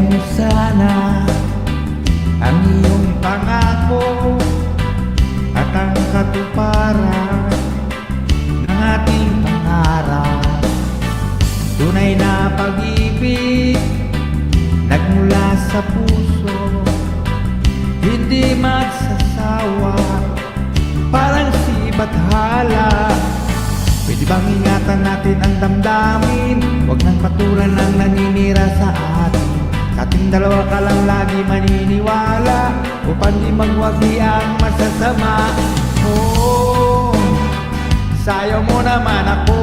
mo sana ang iyong pangako at ang katuparan ng ating pangarap. Tunay na pag-ibig nagmula sa puso, hindi magsasawa, parang sibat hala. Pwede bang ingatan natin ang damdamin? Huwag nang patulan ang naninira sa atin. Sa ating dalawa ka lang lagi maniniwala, upang di magwagi ang masasama. Oh, sayaw mo naman ako,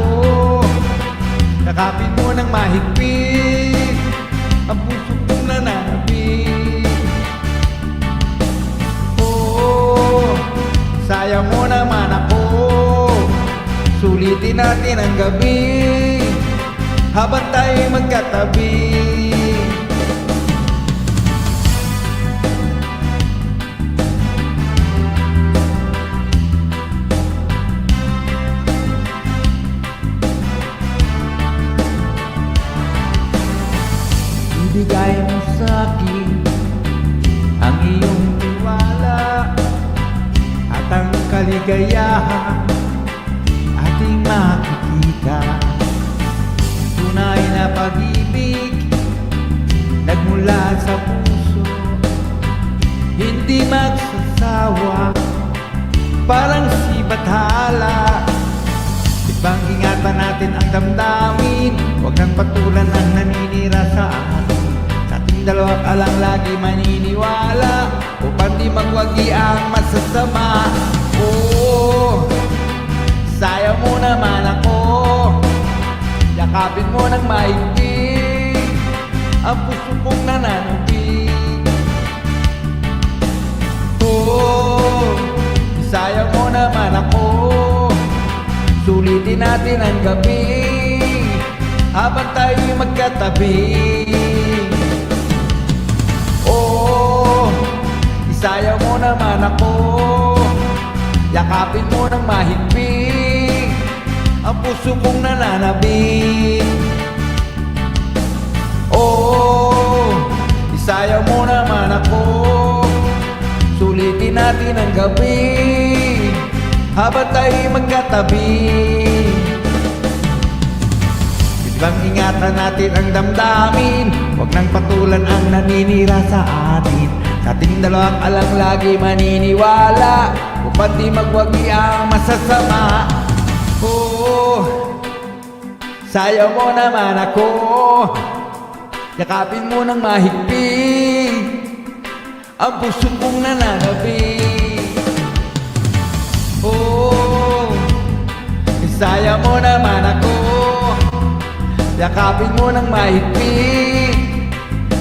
yakapin mo ng mahigpit ang puso kong nananabik. Oh, sayaw mo naman ako, sulitin natin ang gabi habang tayo'y magkatabi. Ibigay mo sa'kin ang iyong tiwala at ang kaligayahan ating makikita. Tunay na pag-ibig nagmula sa puso, hindi magsasawa, parang sibat hala. Di bang ingatan natin ang damdamin? Huwag nang patulan ang naninira sa atin. Sa ating dalawa ka lang lagi maniniwala, upang di magwagi ang masasama. Oh, sayaw mo naman ako, yakapin mo ng mahigpit ang puso kong nananabik. Oh, sayaw mo naman ako, sulitin natin ang gabi habang tayo'y magkatabi. Oh, isayaw mo naman ako, yakapin mo ng mahigpit ang puso kong nananabik. Oh, isayaw mo naman ako, sulitin natin ang gabi habang tayo'y magkatabi. Bang ingatan natin ang damdamin, huwag nang patulan ang naninira sa atin. Sa ating dalawa ka lang lagi maniniwala, upang di magwagi ang masasama. Oh, sayaw mo naman ako, yakapin mo ng mahigpit ang puso kong nananabik. Oh, sayaw mo naman ako, yakapin mo ng mahigpit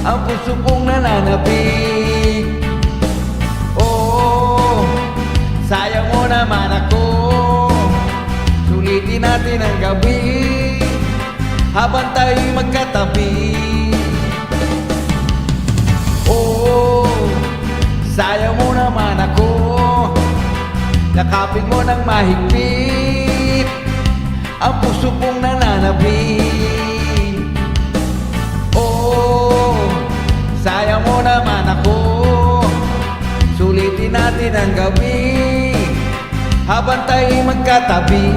ang puso kong nananabik. Oh, sayaw mo naman ako, sulitin natin ang gabi habang tayo'y magkatabi. Oh, sayaw mo naman ako, yakapin mo ng mahigpit ang puso kong nananabik. Oh, sayaw mo naman ako, sulitin natin ang gabi habang tayo'y magkatabi.